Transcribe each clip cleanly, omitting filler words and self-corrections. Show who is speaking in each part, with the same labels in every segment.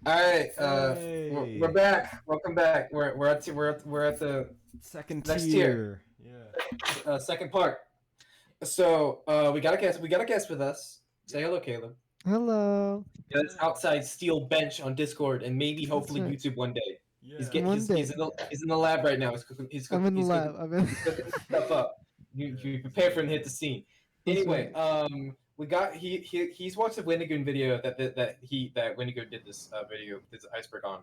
Speaker 1: All right, we're
Speaker 2: Hey,
Speaker 1: back. Welcome back. We're at the
Speaker 2: second
Speaker 1: next tier,
Speaker 2: tier. Yeah.
Speaker 1: second part. So we got a guest. We got a guest with us. Say
Speaker 2: Yep.
Speaker 1: hello, Caleb.
Speaker 3: Hello.
Speaker 1: Yeah, it's
Speaker 2: Hey.
Speaker 1: outside steel bench on Discord and maybe
Speaker 3: That's
Speaker 1: hopefully
Speaker 3: right.
Speaker 1: YouTube one day.
Speaker 2: Yeah.
Speaker 3: One
Speaker 1: He's
Speaker 3: day.
Speaker 1: in the lab right now. He's cooking
Speaker 3: I'm in the
Speaker 1: he's
Speaker 3: lab.
Speaker 1: cooking stuff up.
Speaker 2: Yeah.
Speaker 1: You
Speaker 2: He's
Speaker 1: prepare
Speaker 2: in
Speaker 1: for
Speaker 2: the
Speaker 1: him to hit the
Speaker 2: lab.
Speaker 1: scene.
Speaker 3: That's
Speaker 1: Anyway,
Speaker 3: right.
Speaker 1: we got he's watched the Windigoon video that Windigoon did this video, this iceberg on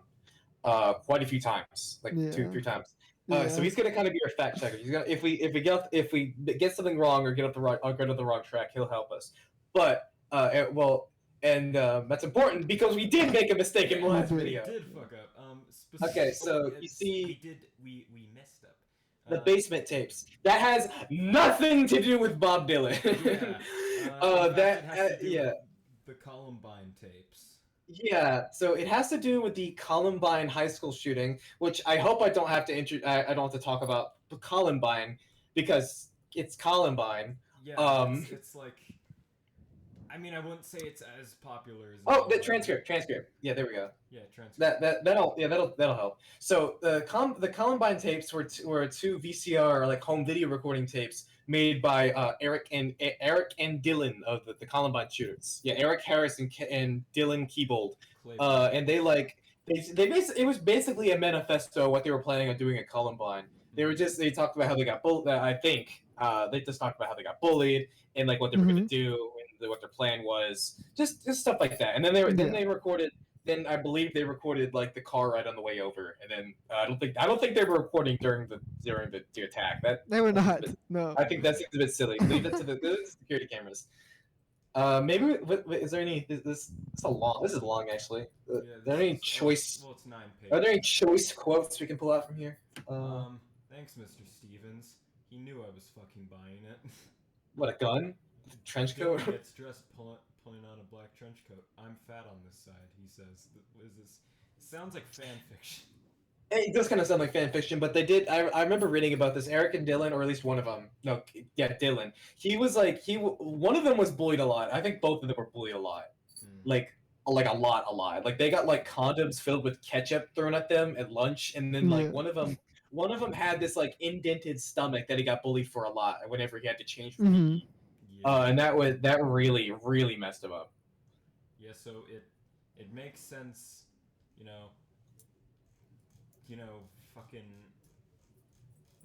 Speaker 1: quite a few times, like two,
Speaker 3: Yeah.
Speaker 1: 3 times. So
Speaker 3: Yeah.
Speaker 1: he's gonna kind of be our fact checker. He's gonna if we get something wrong or get on the wrong track, he'll help us. But that's important because we did make a mistake in the
Speaker 2: Yeah.
Speaker 1: last
Speaker 3: We
Speaker 2: We
Speaker 3: did.
Speaker 1: video.
Speaker 2: did fuck up.
Speaker 1: Okay,
Speaker 2: Specifically,
Speaker 1: so you see
Speaker 2: we messed up.
Speaker 1: the basement tapes that has nothing to do with Bob Dylan.
Speaker 2: Yeah. In fact, it has to do
Speaker 1: Yeah.
Speaker 2: with the Columbine tapes.
Speaker 1: Yeah, so it has to do with the Columbine high school shooting, which I hope I don't have to I don't have to talk about Columbine because it's Columbine.
Speaker 2: Yeah. It's like. I mean, I wouldn't say it's as popular as.
Speaker 1: Oh, the
Speaker 2: Columbine.
Speaker 1: transcript. Yeah, there we go.
Speaker 2: Yeah, transcript.
Speaker 1: That'll help. So the Columbine tapes were two VCR or like home video recording tapes made by Eric and Dylan of the Columbine shooters. Yeah, Eric Harris and Dylan Keebold. And it was basically a manifesto what they were planning on doing at Columbine. They talked about how they got bullied. I think they just talked about how they got bullied and like what they were going to do and what their plan was, just stuff like that. And then they recorded. Then I believe they recorded like the car ride on the way over, and then I don't think they were recording during the attack.
Speaker 3: They were not. No.
Speaker 1: I think that seems a bit silly. Leave it to the security cameras. Maybe is there any? This is long actually.
Speaker 2: Yeah,
Speaker 1: Are there any choice?
Speaker 2: Well, it's 9 pages.
Speaker 1: Are there any choice quotes we can pull out from here?
Speaker 2: Thanks, Mr. Stevens. He knew I was fucking buying it.
Speaker 1: What, a gun? Trench coat?
Speaker 2: Dylan gets dressed pulling on a black trench coat. I'm fat on this side, he says. What is this? Sounds like fan fiction.
Speaker 1: It does kind of sound like fan fiction, but they did. I remember reading about this. Eric and Dylan, or at least one of them. No, yeah, Dylan. He was like one of them was bullied a lot. I think both of them were bullied a lot, like a lot. Like they got like condoms filled with ketchup thrown at them at lunch, and then like one of them had this like indented stomach that he got bullied for a lot whenever he had to change for PE. Yeah. And that really messed him up.
Speaker 2: Yeah, so it makes sense, you know, fucking.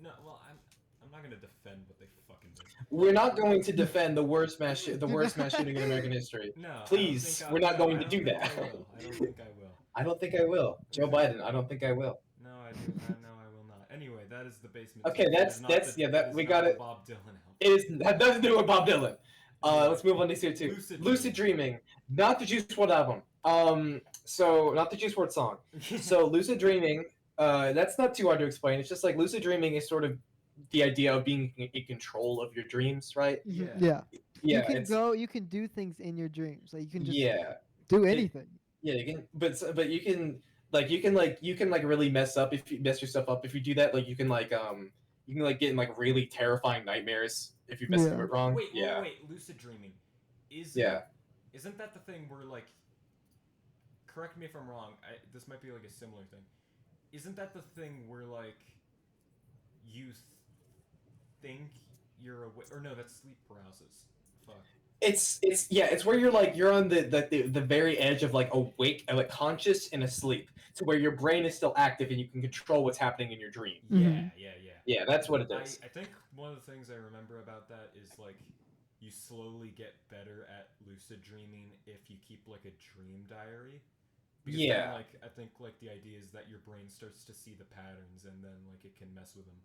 Speaker 2: No, well, I'm not gonna defend what they fucking did.
Speaker 1: We're not going to defend the worst mass shooting in American history.
Speaker 2: No,
Speaker 1: please, we're not going to do that.
Speaker 2: I don't think I will.
Speaker 1: I don't think I will. Joe Biden, I don't think I will.
Speaker 2: No, I will not. Anyway, that is the basement.
Speaker 1: Okay, we got it.
Speaker 2: Bob Dylan album.
Speaker 1: It has nothing to do with Bob Dylan. Let's move on to tier 2. Lucid Dreaming, not the Juice WRLD album. So not the Juice WRLD song. So Lucid Dreaming, that's not too hard to explain. It's just like lucid dreaming is sort of the idea of being in control of your dreams, right?
Speaker 3: Yeah.
Speaker 1: You
Speaker 3: can do things in your dreams. Like you can just
Speaker 1: do
Speaker 3: anything.
Speaker 1: You can, but you can really mess yourself up if you do that. Like you can get in like really terrifying nightmares if you mess it wrong.
Speaker 2: Wait, lucid dreaming isn't that the thing where like, correct me if I'm wrong, this might be like a similar thing. Isn't that the thing where like you think you're awake, or no, that's sleep paralysis. Fuck.
Speaker 1: It's where you're on the very edge of like awake, like conscious and asleep, to where your brain is still active and you can control what's happening in your dream. Yeah, that's what it is.
Speaker 2: I think one of the things I remember about that is like you slowly get better at lucid dreaming if you keep like a dream diary. Because then, like, I think like the idea is that your brain starts to see the patterns and then like it can mess with them.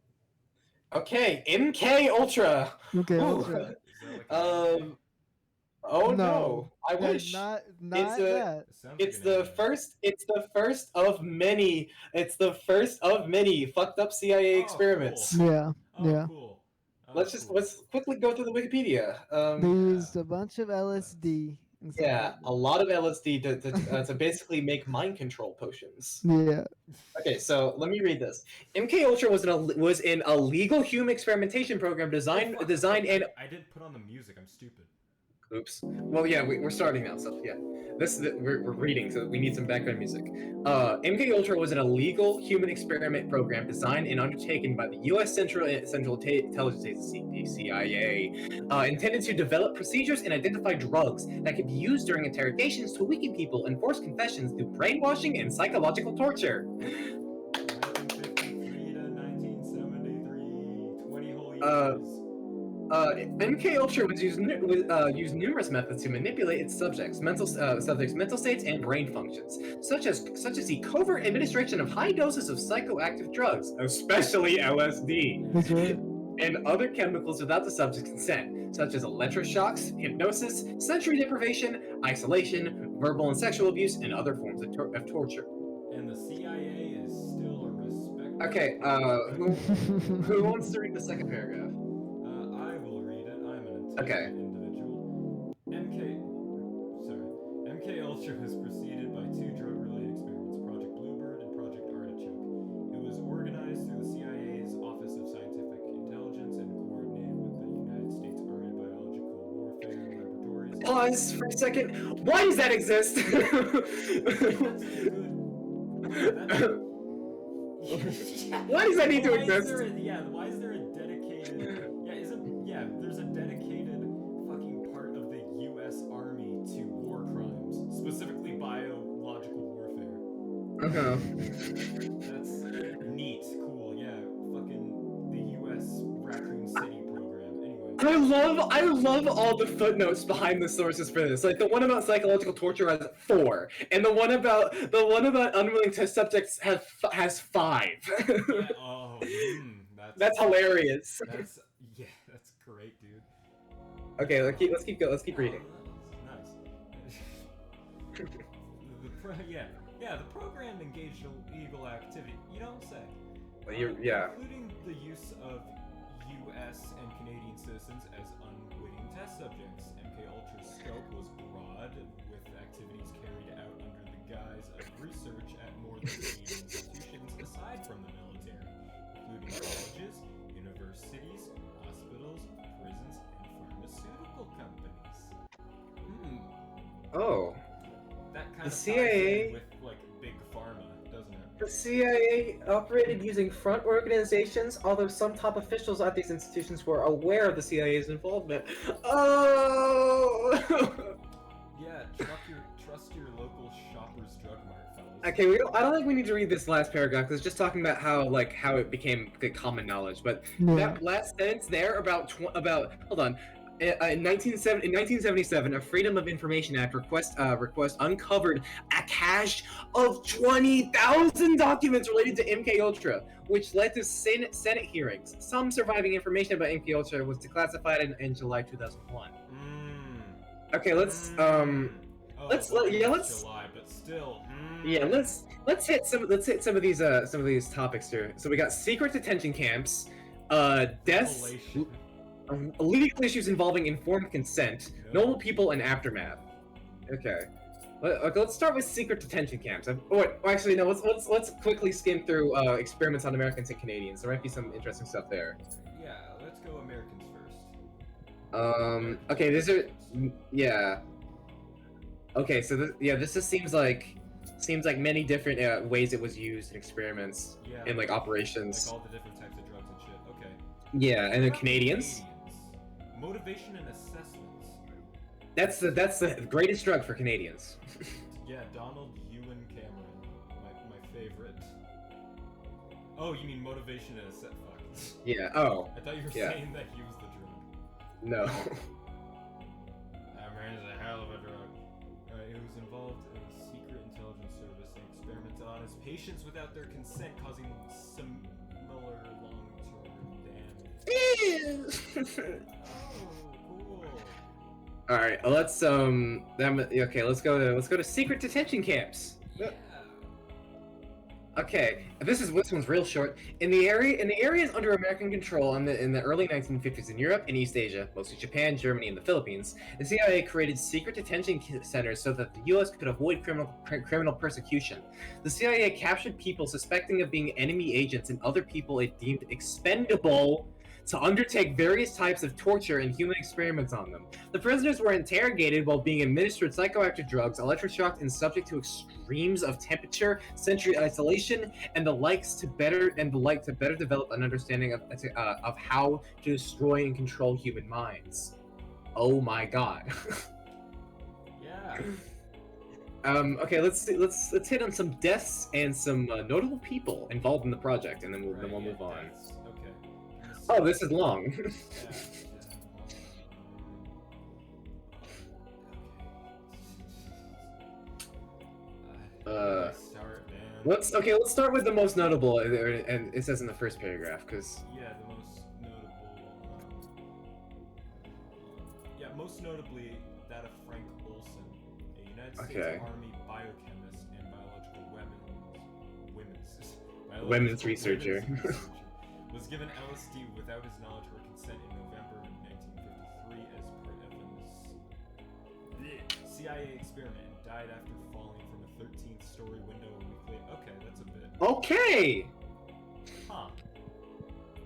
Speaker 1: Okay, MK Ultra.
Speaker 3: Okay, Ultra.
Speaker 1: Oh no! I wish.
Speaker 3: Not that.
Speaker 1: It's the first of many. It's the first of many fucked up CIA experiments.
Speaker 3: Cool.
Speaker 2: Cool.
Speaker 1: Let's quickly go through the Wikipedia.
Speaker 3: They used a bunch of LSD.
Speaker 1: Yeah, a lot of LSD to basically make mind control potions.
Speaker 3: Yeah.
Speaker 1: Okay, so let me read this. MK Ultra was in a legal human experimentation program designed and
Speaker 2: I didn't put on the music. I'm stupid.
Speaker 1: Oops. Well, yeah, we're starting now, so yeah. We're reading, so we need some background music. MK Ultra was an illegal human experiment program designed and undertaken by the U.S. Central Intelligence Agency, the CIA, intended to develop procedures and identify drugs that could be used during interrogations to weaken people and force confessions through brainwashing and psychological torture.
Speaker 2: 1953 to 1973, 20 whole
Speaker 1: Uh,
Speaker 2: years.
Speaker 1: MK Ultra was used numerous methods to manipulate its subjects' mental states and brain functions, such as the covert administration of high doses of psychoactive drugs, especially LSD,
Speaker 3: That's right.
Speaker 1: and other chemicals without the subject's consent, such as electroshocks, hypnosis, sensory deprivation, isolation, verbal and sexual abuse, and other forms of torture.
Speaker 2: And the CIA is still a respected.
Speaker 1: Okay, who wants to read the second paragraph?
Speaker 2: I will read it. I'm an
Speaker 1: Okay.
Speaker 2: intelligent individual. MK Ultra was preceded by two drug-related experiments, Project Bluebird and Project Artichoke. It was organized through the CIA's Office of Scientific Intelligence and coordinated with the United States Army Biological Warfare Laboratories.
Speaker 1: Pause for a second. Why does that exist? Why does that need to exist?
Speaker 2: Why is there a dedicated? There's a dedicated fucking part of the U.S. Army to war crimes, specifically biological warfare. That's neat, cool, yeah. Fucking the U.S. Raccoon City program. Anyway.
Speaker 1: I love all the footnotes behind the sources for this. Like the one about psychological torture has 4, and the one about unwilling test subjects has 5. That's hilarious.
Speaker 2: That's great, dude.
Speaker 1: Okay, let's keep reading.
Speaker 2: Nice. The program engaged in illegal activity. You don't say.
Speaker 1: Including
Speaker 2: the use of U.S. and Canadian citizens as unwitting test subjects. MK Ultra's scope was broad, with activities carried out under the guise of research at more than 80 institutions aside from the military, including colleges, universities, hospitals, prisons, and pharmaceutical companies.
Speaker 1: Oh.
Speaker 2: That kind
Speaker 1: The
Speaker 2: of
Speaker 1: CIA
Speaker 2: ties in with like big pharma, doesn't it?
Speaker 1: The CIA operated using front organizations, although some top officials at these institutions were aware of the CIA's involvement. Oh!
Speaker 2: Yeah, trust your local Shoppers Drug Mart, fellas.
Speaker 1: Okay, I don't think we need to read this last paragraph, because it's just talking about how it became common knowledge. But that last sentence there about hold on. In 1977, a Freedom of Information Act request uncovered a cache of 20,000 documents related to MK Ultra, which led to Senate hearings. Some surviving information about MK Ultra was declassified in July 2001. Okay, let's
Speaker 2: July, but still.
Speaker 1: Yeah, let's hit some of these topics here. So we got secret detention camps, deaths. Legal issues involving informed consent, normal people, and aftermath. Okay, let's start with secret detention camps. Let's quickly skim through experiments on Americans and Canadians. There might be some interesting stuff there.
Speaker 2: Yeah, let's go Americans first.
Speaker 1: Okay, Okay, so this just seems like many different ways it was used in experiments in like operations.
Speaker 2: Like all the different types of drugs and shit. Okay.
Speaker 1: Yeah, and the Canadians.
Speaker 2: Motivation and assessments.
Speaker 1: That's the greatest drug for Canadians.
Speaker 2: Yeah, Donald Ewan Cameron, my favorite. Oh, you mean motivation and assessment? Fuck.
Speaker 1: Yeah. Oh.
Speaker 2: I thought you were saying that he was the drug.
Speaker 1: No.
Speaker 2: That man is a hell of a drug. He was involved in a secret intelligence service and experimented on his patients without their consent, causing similar long-term damage. Cool.
Speaker 1: All right, let's let's go to secret detention camps.
Speaker 2: Yeah.
Speaker 1: Okay, this one's real short. In the areas under American control in the early 1950s in Europe and East Asia, mostly Japan, Germany, and the Philippines, the CIA created secret detention centers so that the U.S. could avoid criminal persecution. The CIA captured people suspecting of being enemy agents and other people it deemed expendable to undertake various types of torture and human experiments on them. The prisoners were interrogated while being administered psychoactive drugs, electroshocked, and subject to extremes of temperature, sensory isolation, and the like to better develop an understanding of how to destroy and control human minds. Oh my god.
Speaker 2: Yeah.
Speaker 1: Okay, let's hit on some deaths and some notable people involved in the project, and then we'll move on.
Speaker 2: Deaths. Okay.
Speaker 1: Oh, this is long.
Speaker 2: Start, man.
Speaker 1: Let's start with the most notable, and it says in the first paragraph, because
Speaker 2: yeah, the most notable. Most notably that of Frank Olson, a United States Army biochemist and
Speaker 1: women's researcher.
Speaker 2: Was given LSD without his knowledge or consent in November 1953 as part of the CIA experiment and died after falling from a 13th-story window a week later. Okay, that's a bit.
Speaker 1: Okay.
Speaker 2: Huh.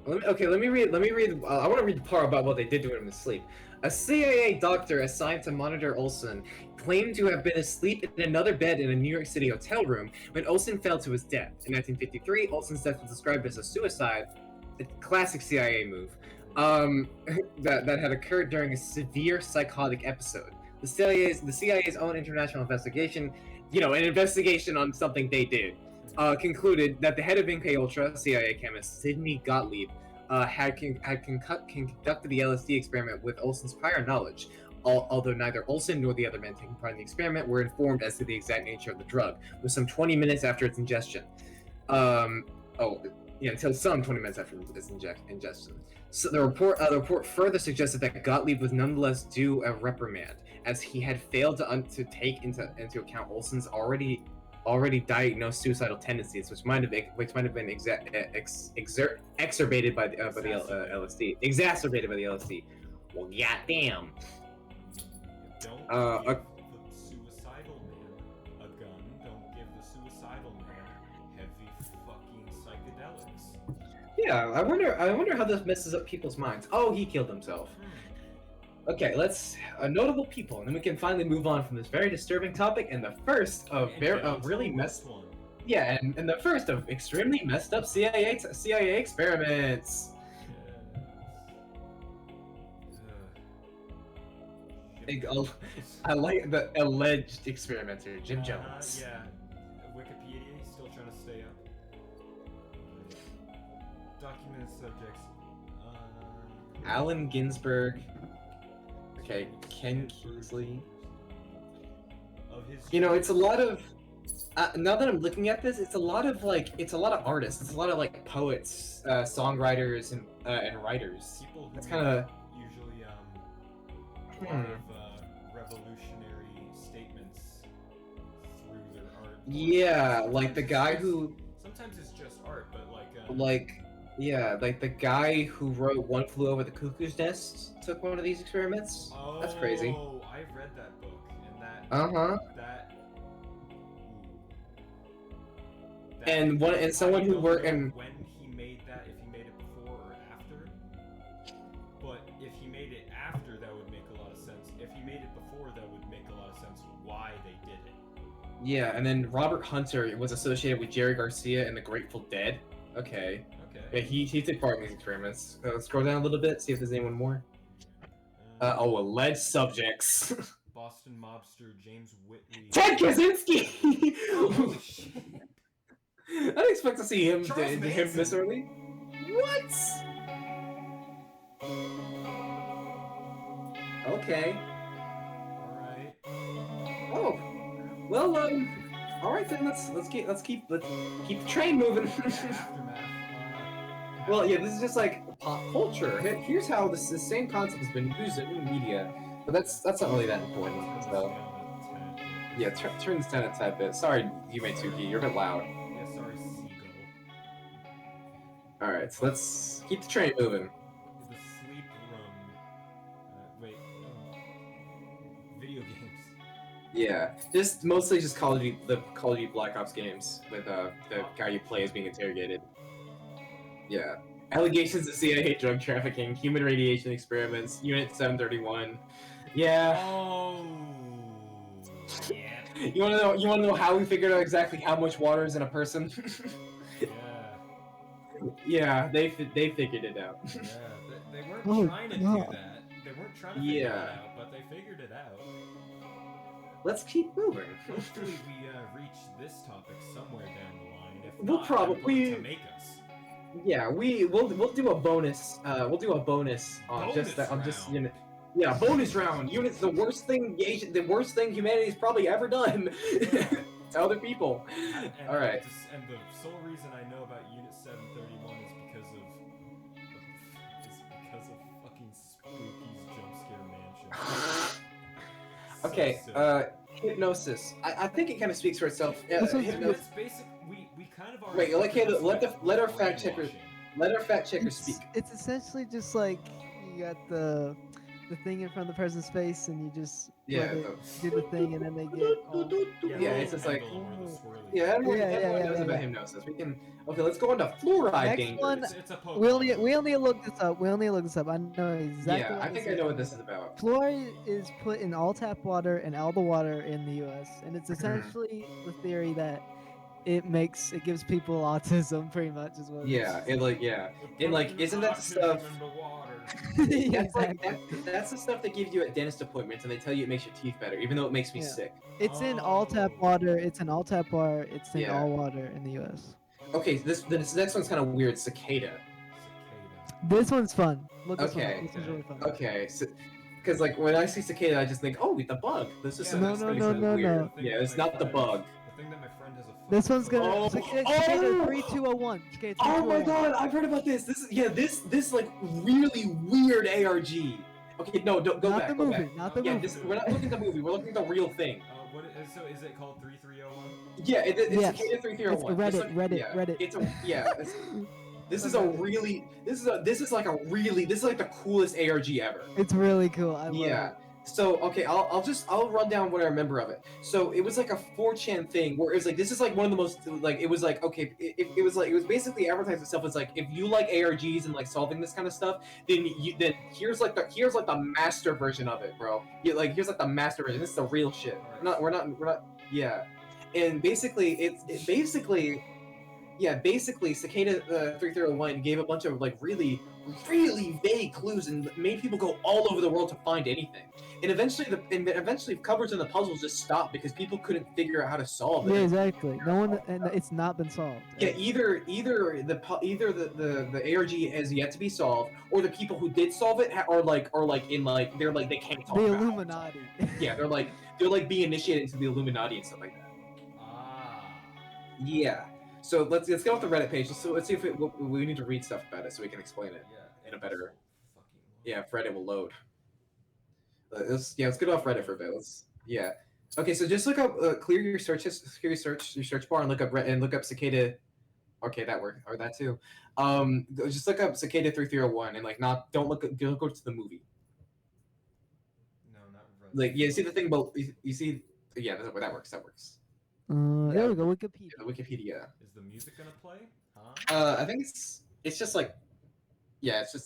Speaker 1: Let me read. I want to read the part about what they did to him in his sleep. A CIA doctor assigned to monitor Olson claimed to have been asleep in another bed in a New York City hotel room when Olson fell to his death. In 1953, Olson's death was described as a suicide, a classic CIA move, that had occurred during a severe psychotic episode. The CIA's own international investigation, an investigation on something they did, concluded that the head of MKUltra, CIA chemist Sidney Gottlieb, had conducted the LSD experiment with Olson's prior knowledge, although neither Olson nor the other men taking part in the experiment were informed as to the exact nature of the drug, with some 20 minutes after its ingestion. Until some 20 minutes after its ingestion. So the report further suggested that Gottlieb was nonetheless due a reprimand, as he had failed to take into account Olson's already diagnosed suicidal tendencies, which might have been exacerbated by the LSD. Exacerbated by the LSD. Well, goddamn.
Speaker 2: Don't give the suicidal man a gun. Don't give the suicidal man heavy fucking psychedelics.
Speaker 1: Yeah, I wonder how this messes up people's minds. Oh, he killed himself. Okay, let's notable people, and then we can finally move on from this very disturbing topic. And the first of really messed one. Yeah, and the first of extremely messed up CIA experiments. I like the alleged experimenter, Jim Jones.
Speaker 2: Yeah, Wikipedia still trying to stay up. Documented subjects.
Speaker 1: Allen Ginsberg. Okay, Ken Kingsley. It's a lot of. Now that I'm looking at this, it's a lot of artists. It's a lot of like poets, songwriters, and writers.
Speaker 2: People
Speaker 1: That's kind of
Speaker 2: usually a lot of revolutionary statements through their art.
Speaker 1: Yeah, like the guy who.
Speaker 2: Sometimes it's just art, but
Speaker 1: like the guy who wrote One Flew Over the Cuckoo's Nest took one of these experiments.
Speaker 2: Oh,
Speaker 1: that's crazy.
Speaker 2: Oh, I've read that book, and that.
Speaker 1: And someone who worked and
Speaker 2: when he made that, if he made it before or after. But if he made it after, that would make a lot of sense. If he made it before, that would make a lot of sense why they did it.
Speaker 1: Yeah, and then Robert Hunter was associated with Jerry Garcia and the Grateful Dead. Okay. Yeah, he took part in these experiments. Scroll down a little bit, see if there's anyone more. Alleged subjects.
Speaker 2: Boston mobster James Whitley.
Speaker 1: Ted Kaczynski!
Speaker 2: Holy shit.
Speaker 1: I didn't expect to see him this early. What? Okay.
Speaker 2: Alright.
Speaker 1: Oh. Well, alright then, let's keep the train moving. Well, yeah, this is just like pop culture. Here's how the same concept has been used in media, but that's not really that important. So, yeah, turn this down a tad bit. Sorry, Yume-Tsuki, you're a bit loud.
Speaker 2: Yeah, sorry, Seagull.
Speaker 1: All right, so let's keep the train moving.
Speaker 2: The sleep room. Video games.
Speaker 1: Yeah, mostly just Call of Duty Black Ops games with the guy you play is being interrogated. Yeah. Allegations of CIA drug trafficking, human radiation experiments, Unit 731. Yeah.
Speaker 2: Oh, yeah.
Speaker 1: You wanna know? You wanna know how we figured out exactly how much water is in a person?
Speaker 2: Yeah.
Speaker 1: Yeah, they figured it out.
Speaker 2: Yeah. They weren't
Speaker 3: Oh,
Speaker 2: trying to do
Speaker 3: God.
Speaker 2: that. They weren't trying to figure
Speaker 1: Yeah.
Speaker 2: that out, but they figured it out.
Speaker 1: Let's keep moving.
Speaker 2: Hopefully, we reach this topic somewhere down the line. If
Speaker 1: We'll
Speaker 2: not,
Speaker 1: probably-
Speaker 2: to make us.
Speaker 1: Yeah, we'll do a bonus. We'll do a bonus on just that. On just
Speaker 2: round.
Speaker 1: yeah, bonus round. Units, the worst thing humanity's probably ever done to other people.
Speaker 2: And
Speaker 1: All right.
Speaker 2: And the sole reason I know about Unit 731 is because of fucking Spooky's jump scare mansion.
Speaker 1: Okay.
Speaker 2: So
Speaker 1: Hypnosis. I think it kind of speaks for itself.
Speaker 3: This one's
Speaker 1: Hypnosis.
Speaker 2: it's basic. We kind of already.
Speaker 1: Wait, let our fact checker
Speaker 2: brainwashing.
Speaker 1: let our fact checker speak.
Speaker 3: It's essentially just like you got the thing in front of the person's face, and you just
Speaker 1: Yeah,
Speaker 3: let it do the thing, and then they get all...
Speaker 1: Yeah, it's just like
Speaker 3: Yeah,
Speaker 1: everyone
Speaker 3: yeah,
Speaker 1: knows about
Speaker 3: yeah.
Speaker 1: hypnosis. We can. Okay, let's go on to fluoride
Speaker 3: Next
Speaker 1: dangers.
Speaker 3: one-
Speaker 2: It's a Pokemon.
Speaker 3: We only looked this up. I know exactly.
Speaker 1: Yeah,
Speaker 3: what
Speaker 1: I think
Speaker 3: this
Speaker 1: I know
Speaker 3: is.
Speaker 1: what this is about.
Speaker 3: Fluoride is put in all tap water and all the water in the U.S., and it's
Speaker 1: Mm-hmm.
Speaker 3: essentially the theory that it gives people autism, pretty much, is what.
Speaker 1: Yeah, isn't that the stuff?
Speaker 3: It's.
Speaker 1: That's the stuff that gives you at dentist appointments, and they tell you it makes your teeth better, even though it makes me
Speaker 3: Yeah.
Speaker 1: sick.
Speaker 3: It's in all tap water. It's in all tap water. It's in
Speaker 1: Yeah.
Speaker 3: all water in the U.S.
Speaker 1: Okay, this next one's kind of weird. Cicada.
Speaker 3: This one's fun. Look this
Speaker 1: Okay.
Speaker 3: one up. This is really fun.
Speaker 1: Okay, because like when I see cicada, I just think, oh, the bug. This is
Speaker 2: Yeah,
Speaker 1: some
Speaker 3: no,
Speaker 1: this
Speaker 3: no,
Speaker 1: thing's
Speaker 3: no,
Speaker 1: kinda
Speaker 3: no,
Speaker 1: weird.
Speaker 3: no.
Speaker 1: Yeah, it's not the bug.
Speaker 2: The thing that my friend has a.
Speaker 3: This one's gonna.
Speaker 1: Oh,
Speaker 3: Cicada
Speaker 1: oh!
Speaker 3: 3201. Cicada
Speaker 1: Oh my
Speaker 3: 3201.
Speaker 1: god, I've heard about this. This like really weird ARG. Okay, no, don't go
Speaker 3: Not
Speaker 1: back.
Speaker 3: the
Speaker 1: go
Speaker 3: movie.
Speaker 1: back.
Speaker 3: Not the
Speaker 1: Yeah,
Speaker 3: movie.
Speaker 1: we're not looking at the movie. We're looking at the real thing.
Speaker 2: So is it called 3301?
Speaker 1: Yeah, it's
Speaker 3: Yes.
Speaker 1: Cicada 3301.
Speaker 3: It's
Speaker 1: Reddit.
Speaker 3: Reddit.
Speaker 1: It's a yeah. This is like the coolest ARG ever.
Speaker 3: It's really cool. I love
Speaker 1: Yeah.
Speaker 3: it.
Speaker 1: So okay, I'll run down what I remember of it. So it was like a 4chan thing where it was like this is like one of the most like it was like okay it was basically advertised itself as like if you like ARGs and like solving this kind of stuff then here's like the master version of it, bro. Here's like the master version. This is the real shit. We're not yeah. And basically basically Cicada 3301 gave a bunch of like really vague clues and made people go all over the world to find anything. And eventually coverage in the puzzles just stopped because people couldn't figure out how to solve it.
Speaker 3: Yeah, exactly. No one, and it's not been solved.
Speaker 1: Yeah, either the ARG has yet to be solved, or the people who did solve it they can't talk
Speaker 3: The
Speaker 1: about it.
Speaker 3: Illuminati.
Speaker 1: Yeah, they're being initiated into the Illuminati and stuff like that. Yeah. So let's get off the Reddit page. Let's see if we need to read stuff about it so we can explain it in a better. Yeah, if Reddit will load. Let's get off Reddit for a bit. Yeah. Okay, so just look up clear your search bar and look up Cicada. Okay, that worked, or that too. Just look up Cicada 3301 and don't go to the movie.
Speaker 2: No, not Reddit.
Speaker 1: Like you see the thing about you see that works.
Speaker 3: There we go. Wikipedia.
Speaker 1: The Wikipedia.
Speaker 2: Is the music gonna play? Huh?
Speaker 1: I think it's just like yeah,
Speaker 2: There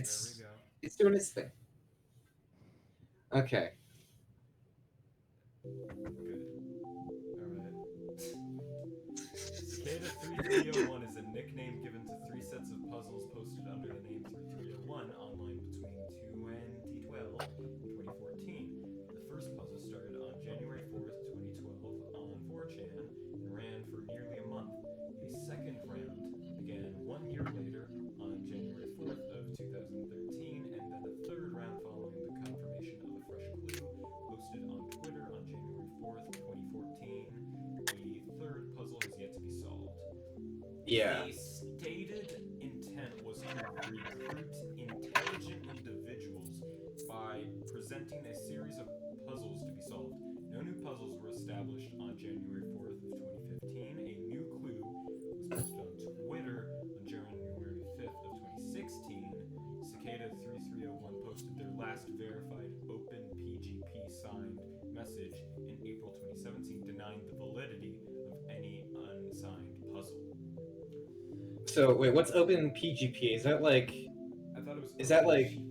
Speaker 2: we go.
Speaker 1: it's doing its thing. Okay.
Speaker 2: Good. Alright. Cicada 3301 is a nickname given to 3 sets of puzzles posted under the name 3301 online between 2012 and 2014. The first puzzle started on January 4th, 2012 on 4chan and ran for nearly a month. A second round began 1 year later on January 4th of 2013, and then a third round following the confirmation of a fresh clue posted on Twitter on January 4th, 2014. A third puzzle has yet to be solved.
Speaker 1: Yeah.
Speaker 2: The stated intent was to recruit intelligent individuals by presenting a series of puzzles to be solved. No new puzzles were established on January 4th of 2015. A new clue was posted on Twitter on January 5th of 2016. Cicada 3301 posted their last verified open PGP signed message in April 2017 denying the validity of any unsigned puzzle.
Speaker 1: So wait, what's OpenPGP? Is that like?
Speaker 2: I thought it was
Speaker 1: Is that like?
Speaker 2: OpenGP.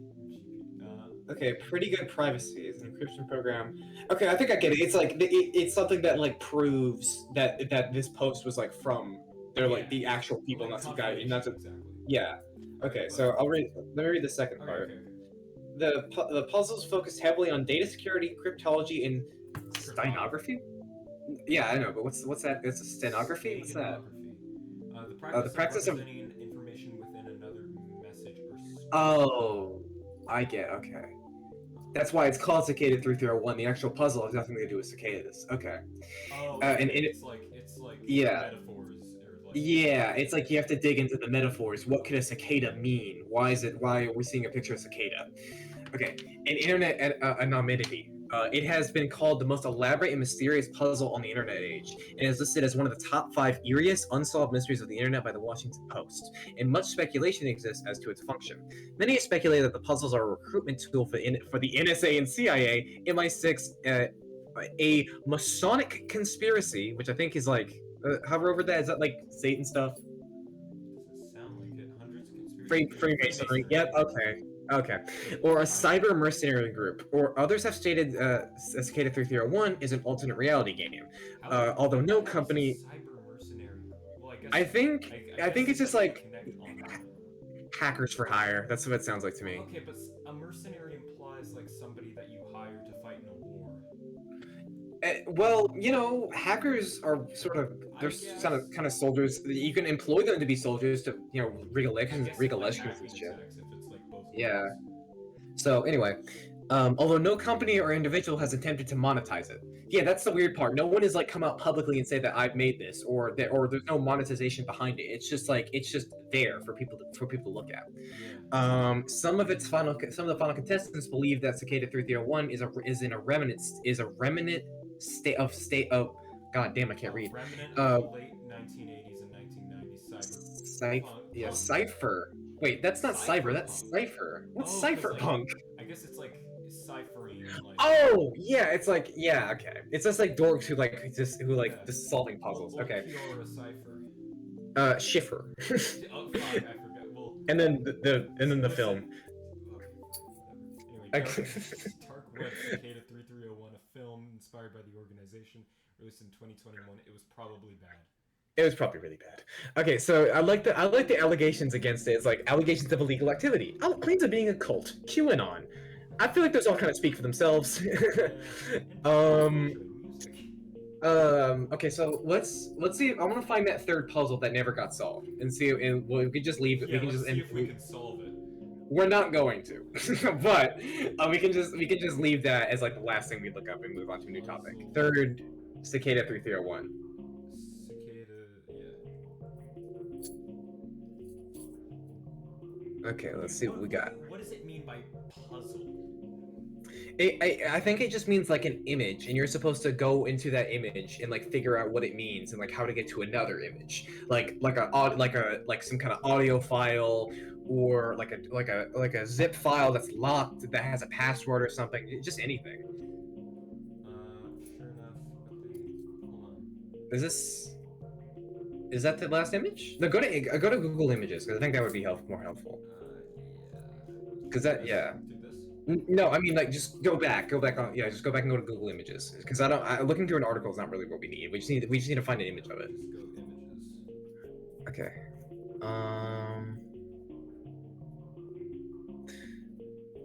Speaker 1: Okay, pretty good privacy. It's an encryption program. Okay, I think I get it. It's like it's something that like proves that this post was like from they're like the actual people,
Speaker 2: like
Speaker 1: not some guy,
Speaker 2: confirmation,
Speaker 1: not some.
Speaker 2: exactly.
Speaker 1: Yeah.
Speaker 2: All right,
Speaker 1: Okay,
Speaker 2: but
Speaker 1: so I'll read. Let me read the second
Speaker 2: okay,
Speaker 1: part.
Speaker 2: okay, okay.
Speaker 1: The puzzles focus heavily on data security, cryptology, and
Speaker 2: Cryptography.
Speaker 1: stenography. Yeah, I know, but what's that? It's a stenography. What's that?
Speaker 2: Steganography. The
Speaker 1: The
Speaker 2: practice of
Speaker 1: practice of.
Speaker 2: representing information within another message or script.
Speaker 1: Oh, I get. Okay, that's why it's called Cicada 301. The actual puzzle has nothing to do with cicadas. Okay.
Speaker 2: Oh,
Speaker 1: And
Speaker 2: okay.
Speaker 1: it,
Speaker 2: It's like
Speaker 1: yeah,
Speaker 2: metaphors or like.
Speaker 1: yeah, it's like you have to dig into the metaphors. What could a cicada mean? Why is it? Why are we seeing a picture of cicada? Okay, an internet anonymity. It has been called the most elaborate and mysterious puzzle on the internet age, and is listed as one of the top 5 eeriest unsolved mysteries of the internet by the Washington Post. And much speculation exists as to its function. Many have speculated that the puzzles are a recruitment tool for the NSA and CIA, MI6, a Masonic conspiracy, which I think is like hover over that. Is that like Satan stuff?
Speaker 2: Doesn't sound like it. Hundreds of conspiracy
Speaker 1: Freemasonry.
Speaker 2: Freemasonry.
Speaker 1: Yep. Okay. Okay. Or a cyber mercenary group. Or others have stated Cicada 301 is an alternate reality game. Although no company.
Speaker 2: Cyber mercenary. Well, I guess.
Speaker 1: I think it's just like
Speaker 2: connect online.
Speaker 1: hackers for hire. That's what it sounds like to me.
Speaker 2: Okay, but a mercenary implies like somebody that you hire to fight in a war.
Speaker 1: Well, you know, hackers are sort of they're kind of soldiers. You can employ them to be soldiers to rig elections and shit. Yeah. So anyway, although no company or individual has attempted to monetize it. Yeah, that's the weird part. No one has like come out publicly and say that I've made this, or there's no monetization behind it. It's just there for people to look at.
Speaker 2: Yeah.
Speaker 1: Some of the final contestants believe that Cicada 301 is a remnant state of. God damn, I can't read.
Speaker 2: Remnant of the late 1980s and 1990s
Speaker 1: Cypher. Wait, that's not cyber. That's cipher. What's cypherpunk?
Speaker 2: I guess it's like ciphering. Like...
Speaker 1: Oh yeah, it's like okay. It's just like dorks who just solving puzzles. Okay.
Speaker 2: Or a cipher.
Speaker 1: Schiffer.
Speaker 2: Oh fuck, I forgot. Well.
Speaker 1: And then the film.
Speaker 2: Okay, whatever. Anyway, Dark Web Cicada 3301, a film inspired by the organization, released in 2021. It was probably bad.
Speaker 1: It was probably really bad. Okay, so I like the allegations against it. It's like allegations of illegal activity, claims of being a cult, QAnon. I feel like those all kind of speak for themselves. Okay, so let's see. I want to find that third puzzle that never got solved, and see. And we can just leave it.
Speaker 2: Yeah, let's see if we can solve it.
Speaker 1: We're not going to, but we can just leave that as like the last thing we look up and move on to a new topic. Third, Cicada 3301. Okay, let's see what we got.
Speaker 2: What does it mean by puzzle?
Speaker 1: I think it just means like an image, and you're supposed to go into that image and like figure out what it means and like how to get to another image, like some kind of audio file or like a zip file that's locked that has a password or something. Just anything.
Speaker 2: Sure enough. Hold on.
Speaker 1: Is that the last image? No, go to Google Images because I think that would be more helpful. Because No, I mean like just go back on just go back and go to Google Images because looking through an article is not really what we need. We just need to find an image of it.
Speaker 2: Just go images.
Speaker 1: Okay.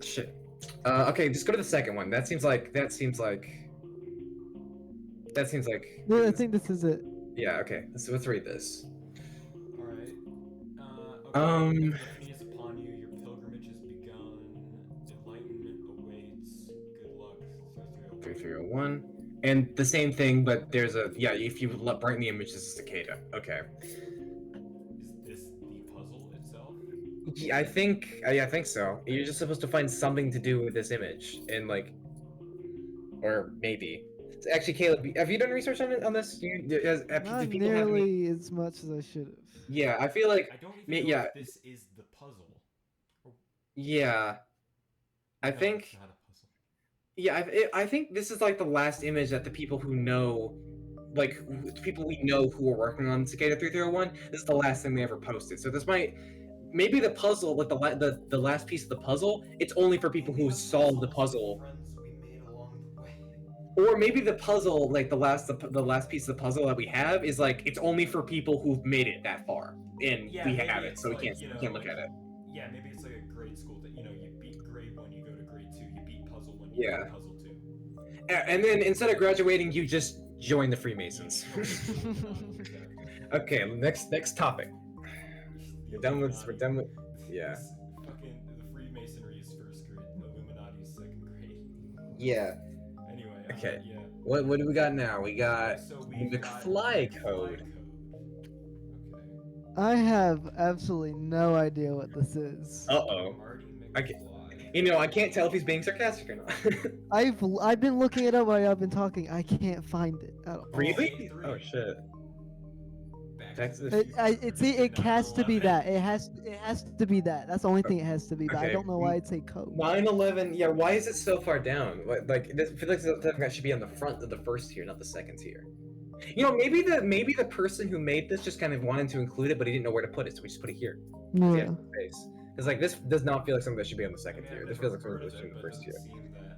Speaker 1: Shit. Okay, just go to the second one. That seems like.
Speaker 3: No, I think this is it.
Speaker 1: Yeah. Okay. Let's read this.
Speaker 2: All right. Okay. Epiphany is upon you. Your pilgrimage has begun. Enlightenment awaits. Good luck.
Speaker 1: 3301. And the same thing, but there's if you brighten the image, this is cicada. Okay.
Speaker 2: Is this the puzzle itself?
Speaker 1: Yeah, I think so. You're just supposed to find something to do with this image, and like, or maybe. Actually, Caleb, have you done research on this?
Speaker 3: Not nearly as much as I should have.
Speaker 1: Yeah, I feel like.
Speaker 2: I don't even know if this is the puzzle.
Speaker 1: Yeah. I think.
Speaker 2: It's not a puzzle.
Speaker 1: Yeah, I think this is like the last image that the people who know like people we know who are working on Cicada 3301. This is the last thing they ever posted. So this might maybe the puzzle, like the last piece of the puzzle, it's only for people who solved the puzzle.
Speaker 2: Friends we made along the way.
Speaker 1: Or maybe the puzzle, like the last piece of the puzzle that we have, is like it's only for people who've made it that far, and
Speaker 2: Yeah,
Speaker 1: we
Speaker 2: maybe
Speaker 1: have it,
Speaker 2: it's
Speaker 1: so we
Speaker 2: like,
Speaker 1: can't
Speaker 2: you know,
Speaker 1: look
Speaker 2: like,
Speaker 1: at it.
Speaker 2: Yeah, maybe it's like a grade school that, you know, you beat grade 1, you go to grade 2, you beat puzzle 1, you go to puzzle 2.
Speaker 1: And then instead of graduating, you just join the Freemasons. Okay, next topic. We're done with. Yeah.
Speaker 2: This fucking the Freemasonry is first grade, the Illuminati is second grade.
Speaker 1: Yeah.
Speaker 2: Anyway.
Speaker 1: Okay.
Speaker 2: Yeah.
Speaker 1: What do we got now? We got
Speaker 2: So
Speaker 1: the McFly code.
Speaker 2: Okay.
Speaker 3: I have absolutely no idea what this is.
Speaker 1: Uh-oh.
Speaker 2: Marty
Speaker 1: I
Speaker 2: McFly.
Speaker 1: I can't tell if he's being sarcastic or not.
Speaker 3: I've been looking it up while I've been talking. I can't find it at all.
Speaker 1: Really? Oh shit.
Speaker 3: It has to be that. It has to be that. That's the only thing it has to be. But I don't know why it's a code.
Speaker 1: 9/11. Yeah, why is it so far down? Like this, I feel like that should be on the front of the first tier, not the second tier. You know, maybe the person who made this just kind of wanted to include it, but he didn't know where to put it, so we just put it here.
Speaker 3: Yeah.
Speaker 1: Because like this does not feel like something that should be on the second tier. This feels like something that should be in the first tier.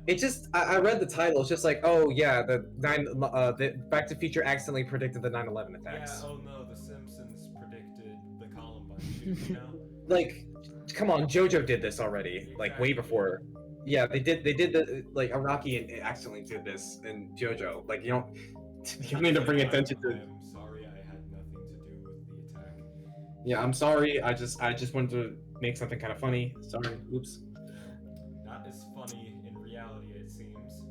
Speaker 1: It just I read the title. It's just like, oh yeah, the Back to the Future accidentally predicted the 9/11 attacks.
Speaker 2: Yeah. Oh no, The Simpsons predicted the Columbine shooting. You know.
Speaker 1: Like, come on, JoJo did this already, like way before. Yeah, they did the like Iraqi and accidentally did this in JoJo. Like you don't need to bring attention to.
Speaker 2: I'm sorry, I had nothing to do with the attack.
Speaker 1: Yeah, I'm sorry. I just wanted to make something kind of funny. Sorry. Oops.
Speaker 2: Not as funny in reality, it seems.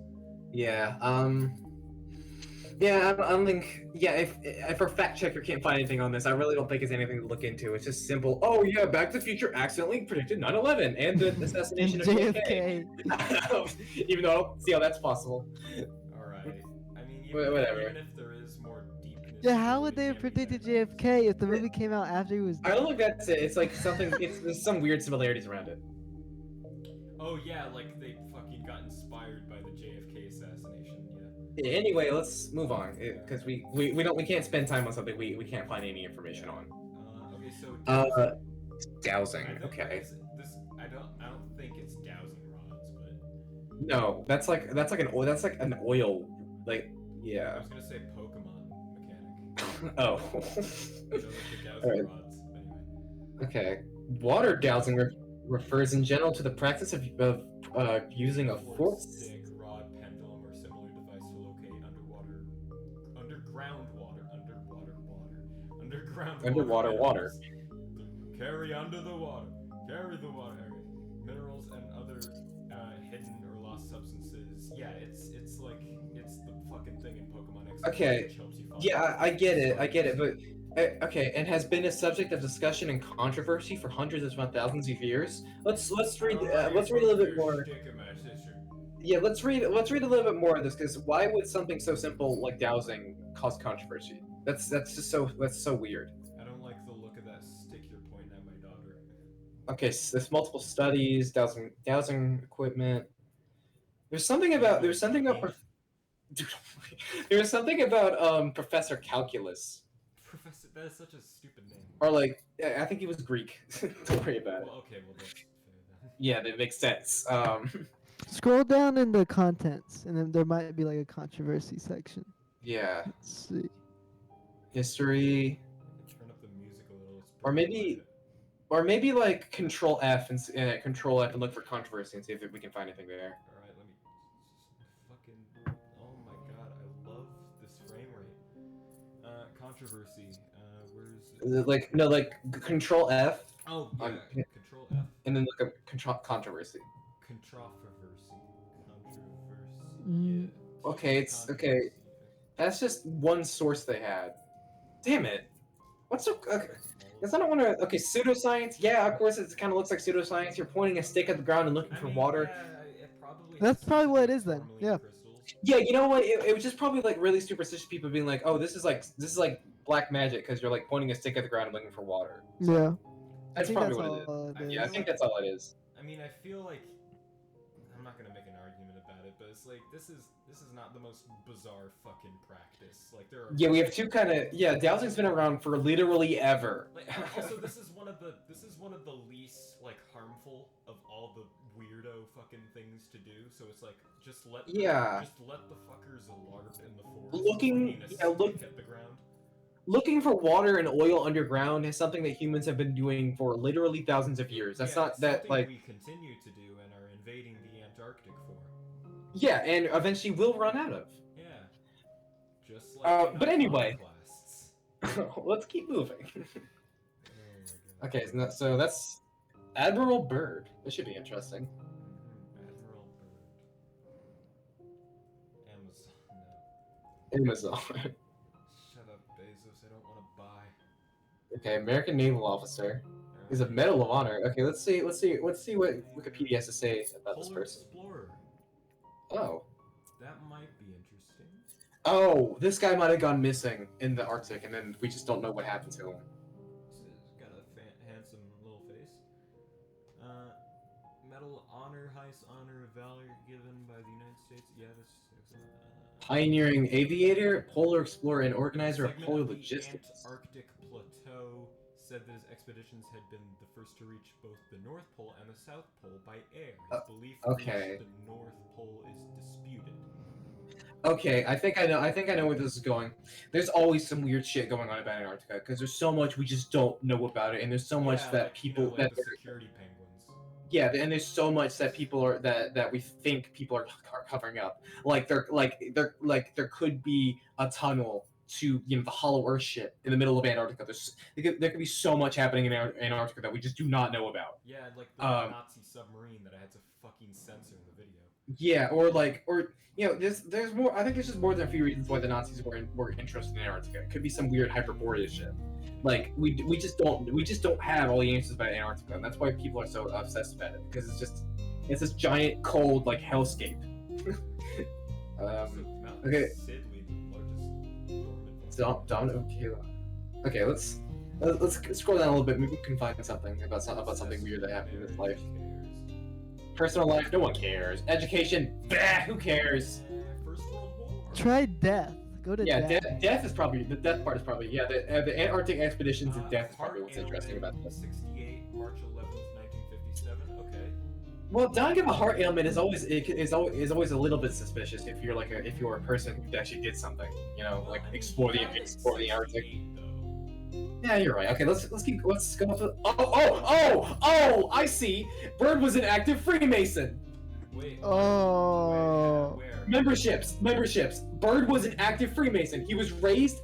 Speaker 1: Yeah. Yeah, I don't think. Yeah, if our fact checker can't find anything on this, I really don't think it's anything to look into. It's just simple. Oh yeah, Back to the Future accidentally predicted 9/11 and the assassination of JFK. Even though, see how that's possible.
Speaker 2: All right. I mean,
Speaker 1: Whatever.
Speaker 2: Even if there is more deepness.
Speaker 3: Yeah, how would they have predicted JFK if the movie came out after he was
Speaker 1: I don't think that's it. It's like something. There's some weird similarities around it.
Speaker 2: Oh yeah, like they fucking got inspired by the JFK assassination. Yeah.
Speaker 1: Anyway, let's move on because we can't spend time on something we can't find any information on.
Speaker 2: Okay, so
Speaker 1: dowsing. Okay.
Speaker 2: I don't think it's dowsing rods, but
Speaker 1: no, that's like an oil like yeah.
Speaker 2: I was gonna say Pokemon mechanic.
Speaker 1: Oh.
Speaker 2: You know, like the dowsing
Speaker 1: Alright.
Speaker 2: rods. Anyway.
Speaker 1: Okay. Water dowsing refers in general to the practice of using a fork
Speaker 2: stick, rod, pendulum, or similar device to locate underwater
Speaker 1: water.
Speaker 2: Carry under the water. Carry the water. Okay. Minerals and other hidden or lost substances. Yeah, it's like it's the fucking thing in Pokemon X.
Speaker 1: Okay.
Speaker 2: Which helps you find
Speaker 1: Yeah, I get it, but okay, and has been a subject of discussion and controversy for hundreds, if not thousands of years. Let's read a little bit more. Yeah, let's read a little bit more of this because why would something so simple like dowsing cause controversy? That's so weird.
Speaker 2: I don't like the look of that stick you're pointing at my daughter.
Speaker 1: Okay, so there's multiple studies, dowsing equipment. There's something about Professor Calculus.
Speaker 2: Professor, that is such a stupid name.
Speaker 1: Or like, I think he was Greek. Don't worry about it.
Speaker 2: Well, okay, well that's fair then.
Speaker 1: Yeah, that makes sense.
Speaker 3: Scroll down in the contents, and then there might be like a controversy section.
Speaker 1: Yeah.
Speaker 3: Let's see.
Speaker 1: History.
Speaker 2: Turn up the music a little.
Speaker 1: Or maybe like Control F and look for controversy and see if we can find anything there.
Speaker 2: All right, let me fucking. Oh my god, I love this frame rate. Controversy. Where's it?
Speaker 1: Like Control F.
Speaker 2: Oh yeah, Control F.
Speaker 1: And then look up controversy.
Speaker 2: Controversy.
Speaker 3: Mm.
Speaker 2: Yeah.
Speaker 1: Okay, it's okay. That's just one source they had. Damn it. What's so? Okay. Guess I don't want to. Okay, pseudoscience. Yeah, of course, it kind of looks like pseudoscience. You're pointing a stick at the ground and looking for water.
Speaker 2: Yeah,
Speaker 3: That's probably what it is then. Yeah.
Speaker 1: Yeah, you know what? It was just probably like really superstitious people being like, "Oh, this is like black magic" because you're like pointing a stick at the ground and looking for water. So,
Speaker 3: Yeah.
Speaker 1: that's probably what it is. Yeah, I think that's all it is.
Speaker 2: I mean, I feel like I'm not gonna make an argument about it, but this. Like, this is not the most bizarre fucking practice. Like, there are.
Speaker 1: Yeah, we have two kind of dowsing's been around for literally ever.
Speaker 2: Like, also, this is one of the least like harmful of all the weirdo fucking things to do. So it's like just let the fuckers LARP in the forest. At the ground.
Speaker 1: Looking for water and oil underground is something that humans have been doing for literally thousands of years. That's not that like
Speaker 2: we continue to do and are invading the Antarctic for.
Speaker 1: Yeah, and eventually we'll run out of.
Speaker 2: Yeah. Just like
Speaker 1: but anyway,
Speaker 2: iconoclasts.
Speaker 1: let's keep moving.
Speaker 2: Oh my God.
Speaker 1: Okay, so that's Admiral Byrd. This should be interesting.
Speaker 2: Admiral Byrd.
Speaker 1: Amazon.
Speaker 2: Shut up, Bezos. I don't want to buy.
Speaker 1: Okay, American naval officer. He's a Medal of Honor. Okay, let's see what Wikipedia has to say about this person.
Speaker 2: Explorer.
Speaker 1: Oh.
Speaker 2: That might be interesting.
Speaker 1: Oh, this guy might have gone missing in the Arctic, and then we just don't know what happened to him.
Speaker 2: He's got a handsome little face. Medal of Honor, highest honor of valor given by the United States. Yeah, that's excellent.
Speaker 1: Pioneering aviator, polar explorer, and organizer of polar logistics.
Speaker 2: Antarctic plateau said that his expeditions had been the first to reach both the North Pole and the South Pole by air. His belief that the North Pole is disputed.
Speaker 1: Okay, I think I know where this is going. There's always some weird shit going on about Antarctica because there's so much we just don't know about it, and there's so much that people
Speaker 2: like the security penguins.
Speaker 1: Yeah, and there's so much that people are that we think people are covering up. Like there could be a tunnel to the Hollow Earth shit in the middle of Antarctica. There could be so much happening in Antarctica that we just do not know about.
Speaker 2: Yeah, like the Nazi submarine that I had to fucking censor in the video.
Speaker 1: Yeah, or there's more. I think there's just more than a few reasons why the Nazis were interested in Antarctica. It could be some weird Hyperborea shit. Like we just don't have all the answers about Antarctica, and that's why people are so obsessed about it, because it's this giant cold like hellscape. Okay. Okay, let's scroll down a little bit. Maybe we can find something about something weird that happened in his life. Personal life, no one cares. Education, bah, who cares?
Speaker 2: First World War.
Speaker 3: Try death. Go to death.
Speaker 1: Death is probably the death part is probably the Antarctic expeditions and death is probably what's interesting about this.
Speaker 2: 68 March 11th, 1957. Okay.
Speaker 1: Well, dying of a heart ailment is always a little bit suspicious if you're a person who actually did something, like explore the Arctic. Yeah, you're right. Okay, let's go up to. Oh! I see. Byrd was an active Freemason.
Speaker 2: Wait.
Speaker 3: Oh.
Speaker 2: Where?
Speaker 1: Memberships. Byrd was an active Freemason. He was raised,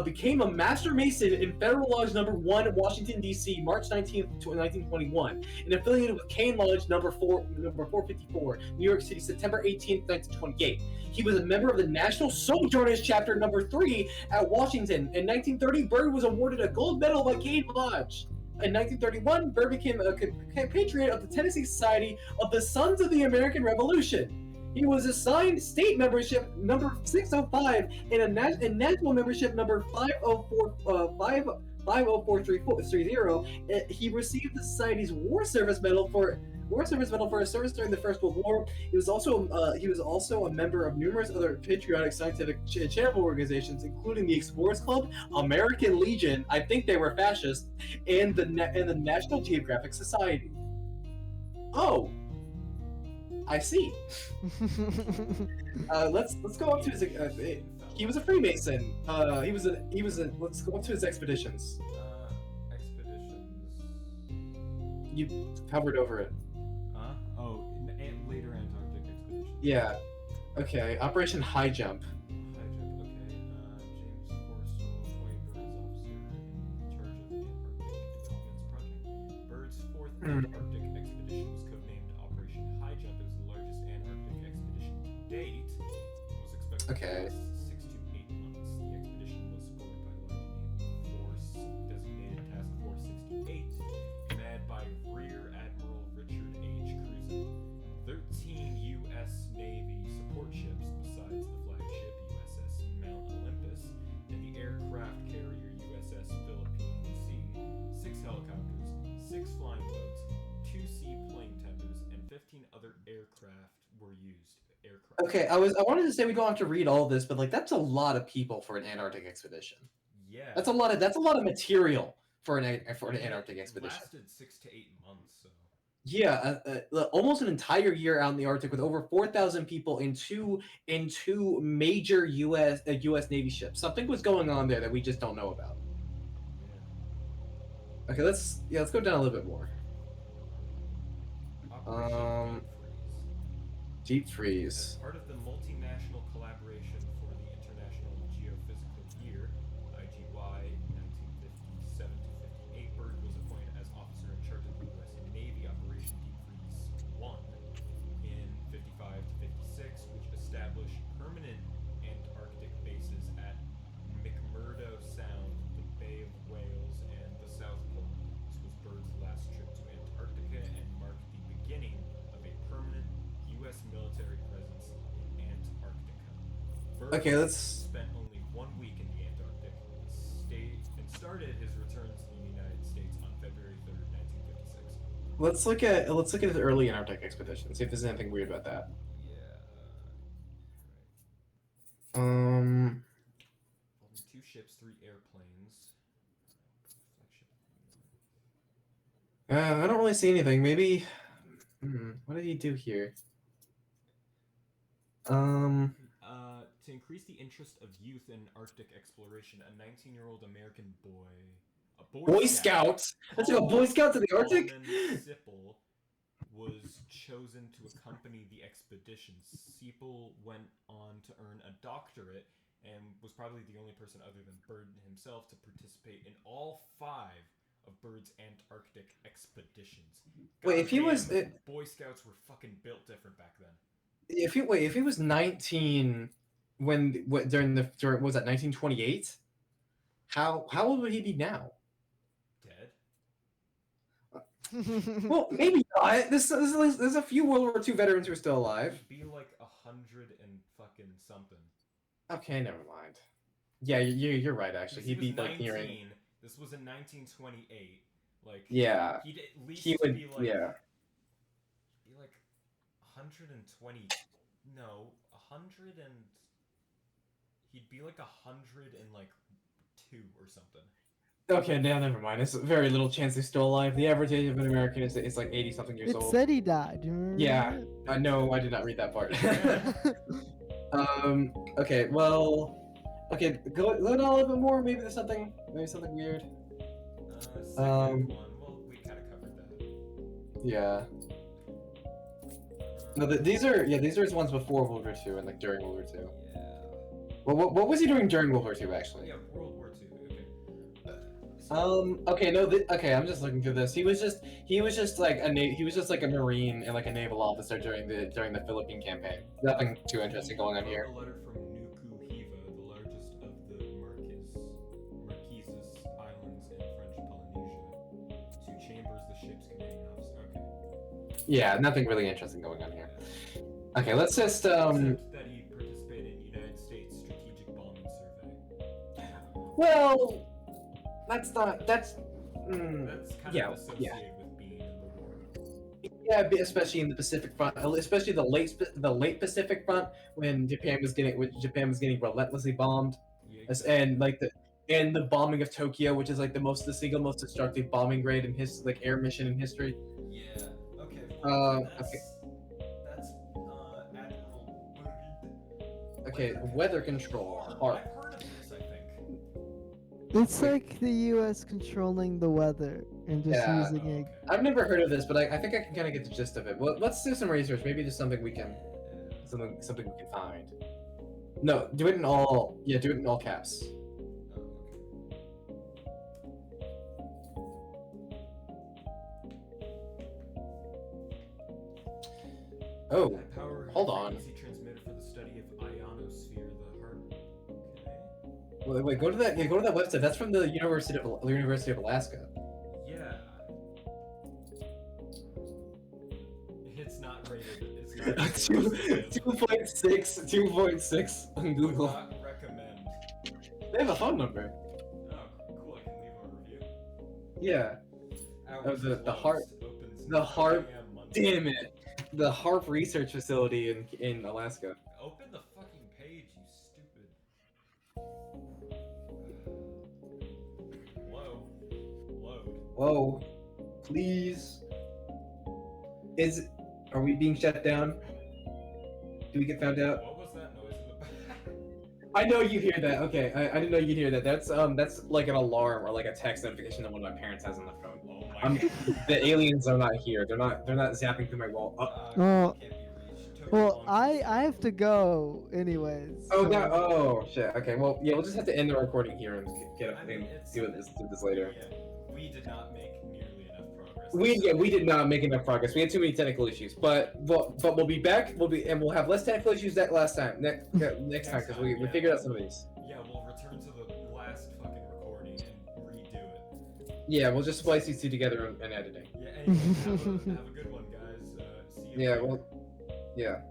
Speaker 1: became a Master Mason in Federal Lodge Number 1, Washington, D.C., March 19th, 1921, and affiliated with Kane Lodge Number 454, New York City, September 18th, 1928. He was a member of the National Sojourners Chapter Number 3 at Washington. In 1930, Byrd was awarded a gold medal by Kane Lodge. In 1931, Byrd became a compatriot of the Tennessee Society of the Sons of the American Revolution. He was assigned state membership number 605 and national membership number 50430. He received the Society's War Service Medal for his service during the First World War. He was also a member of numerous other patriotic, scientific, and charitable organizations, including the Explorers Club, American Legion, I think they were fascist, and the National Geographic Society. Oh, I see. Let's go up to his. He was a Freemason. Let's go up to his expeditions.
Speaker 2: Expeditions.
Speaker 1: You hovered over it.
Speaker 2: Later Antarctic expedition.
Speaker 1: Yeah. Okay. Operation High Jump.
Speaker 2: High Jump. Okay. James Forstall, Bird's officer in charge of the Antarctic Developments Project. Bird's fourth Antarctic expedition was codenamed Operation High Jump. It was the largest Antarctic expedition to date. It was expected to last 6 to 8 months. The expedition was supported by large naval force designated Task Force 68, led by Rear Admiral Richard H. Cruzen. 13 U.S. Navy support ships besides the flagship USS Mount Olympus and the aircraft carrier USS Philippine Sea, 6 helicopters, 6 flying boats, 2 seaplane tenders, and 15 other aircraft were used.
Speaker 1: Okay, I wanted to say we don't have to read all this, but like that's a lot of people for an Antarctic expedition.
Speaker 2: Yeah.
Speaker 1: That's a lot of material for an Antarctic expedition.
Speaker 2: It lasted 6 to 8 months, so.
Speaker 1: Yeah, almost an entire year out in the Arctic with over 4,000 people in two major U.S. Navy ships. Something was going on there that we just don't know about.
Speaker 2: Yeah.
Speaker 1: Okay, let's go down a little bit more.
Speaker 2: Operation
Speaker 1: Deep Freeze.
Speaker 2: As part of the multinational collaboration for the International Geophysical Year, IGY 1957 to 58, Berg was appointed as officer in charge of the U.S. Navy Operation Deep Freeze 1 in 55 to 56, which established permanent Antarctic bases at McMurdo Sound, the Bay of Whales, and the South Pole. This was Berg's last trip to Antarctica and marked the beginning of a permanent U.S. military presence in Antarctica. Berg spent only 1 week in the Antarctic and started his return to the United States on February 3rd, 1956.
Speaker 1: Let's look at the early Antarctic expedition. See if there's anything weird about that.
Speaker 2: Yeah. Only 2 ships, 3 airplanes.
Speaker 1: I don't really see anything. Maybe. What did he do here?
Speaker 2: To increase the interest of youth in Arctic exploration, a 19-year-old American
Speaker 1: Boy Scout. Let's go Boy Scout to the Arctic.
Speaker 2: Sipple was chosen to accompany the expedition. Sipple went on to earn a doctorate and was probably the only person other than Byrd himself to participate in all 5 of Byrd's Antarctic expeditions.
Speaker 1: Wait, if he was
Speaker 2: Boy Scouts were fucking built different back then.
Speaker 1: If he was 19 during was that 1928? How old would he be now?
Speaker 2: Dead.
Speaker 1: Well, maybe not. There's a few World War II veterans who are still alive.
Speaker 2: He'd be like 100 and fucking something.
Speaker 1: Okay, never mind. Yeah, you're right. Actually, he'd be
Speaker 2: 19,
Speaker 1: like nearing.
Speaker 2: This was in 1928. Like
Speaker 1: yeah,
Speaker 2: he'd at least
Speaker 1: he would.
Speaker 2: be like,
Speaker 1: yeah.
Speaker 2: Be like 120. No, 100 and. He'd be like 102 or something.
Speaker 1: Okay, now never mind. It's very little chance he's still alive. The average age of an American is like 80 something years old.
Speaker 3: It said he died. Do you remember?
Speaker 1: Yeah, I know. I did not read that part. Okay. Well. Okay. Go down a little bit more. Maybe there's something. Maybe something weird.
Speaker 2: Second one. Well, we kind of covered that.
Speaker 1: Yeah. No, these are his ones before World War II and like during World War II.
Speaker 2: Yeah.
Speaker 1: Well, what was he doing during World War II actually?
Speaker 2: Yeah, World War II. Okay.
Speaker 1: Okay. No. Okay. I'm just looking through this. He was just like a Marine and like a naval officer during the Philippine campaign. Nothing too interesting going on here.
Speaker 2: A letter from Nuku Hiva, the largest of the Marquesas Islands in French Polynesia, to Chambers, the ship's commanding officer. Okay.
Speaker 1: Yeah. Nothing really interesting going on here. Okay. Let's just
Speaker 2: Except that he participated in United States Strategic Bombing Survey.
Speaker 1: Well, that's not. That's.
Speaker 2: That's kind of associated with being in the war.
Speaker 1: Yeah, especially in the Pacific Front, especially the late Pacific Front when Japan was getting relentlessly bombed,
Speaker 2: Yeah,
Speaker 1: exactly. and the bombing of Tokyo, which is like the single most destructive bombing raid in his air mission in history.
Speaker 2: Yeah. Okay. Well,
Speaker 1: Okay.
Speaker 2: That's Admiral Byrd.
Speaker 1: Okay, weather control.
Speaker 2: I've heard of this, I think.
Speaker 3: It's like the U.S. controlling the weather and just
Speaker 1: Yeah.
Speaker 3: using it.
Speaker 1: I've never heard of this, but I think I can kind of get the gist of it. Well, let's do some research. Maybe there's something we can find. No, do it in all. Yeah, do it in all caps. Oh, hold on.
Speaker 2: Frequency transmitter for the study of ionosphere, the heart. Okay.
Speaker 1: Wait, go to that. Yeah, go to that website. That's from the University of Alaska.
Speaker 2: Yeah. It's not rated. It's not rated.
Speaker 1: 2.6 on Google.
Speaker 2: Would not recommend.
Speaker 1: They have a phone number.
Speaker 2: Oh, cool! I can leave a review.
Speaker 1: Yeah.
Speaker 2: Hours
Speaker 1: the
Speaker 2: closed,
Speaker 1: heart.
Speaker 2: opens
Speaker 1: The
Speaker 2: 9
Speaker 1: heart.
Speaker 2: a.m. Monday.
Speaker 1: Damn it. the HARP research facility in Alaska.
Speaker 2: Open the fucking page, you stupid. Hello? Load.
Speaker 1: Whoa, please. Are we being shut down? Do we get found out?
Speaker 2: What was that noise in the back?
Speaker 1: I know you hear that. Okay, I didn't know you'd hear that. That's like an alarm or like a text notification that one of my parents has on the phone.
Speaker 2: Oh my god.
Speaker 1: The aliens are not here. They're not zapping through my wall.
Speaker 3: Oh.
Speaker 2: Can't be reached. Took
Speaker 3: Well,
Speaker 2: a long time.
Speaker 3: I have to go anyways.
Speaker 1: Oh,
Speaker 3: so-
Speaker 1: that. Oh shit. Okay. Well, yeah. We'll just have to end the recording here and
Speaker 2: I mean, it's-
Speaker 1: do this later.
Speaker 2: Yeah, we did not make nearly enough progress.
Speaker 1: We did not make enough progress. We had too many technical issues, but we'll be back. We'll have less technical issues that last time. Next time because we figured out some of these.
Speaker 2: Yeah, we'll return to the last fucking recording and redo it.
Speaker 1: Yeah, we'll just splice these two together and editing.
Speaker 2: Yeah, anyway, have a good one, guys. See you
Speaker 1: Yeah.
Speaker 2: later.
Speaker 1: Well. Yeah.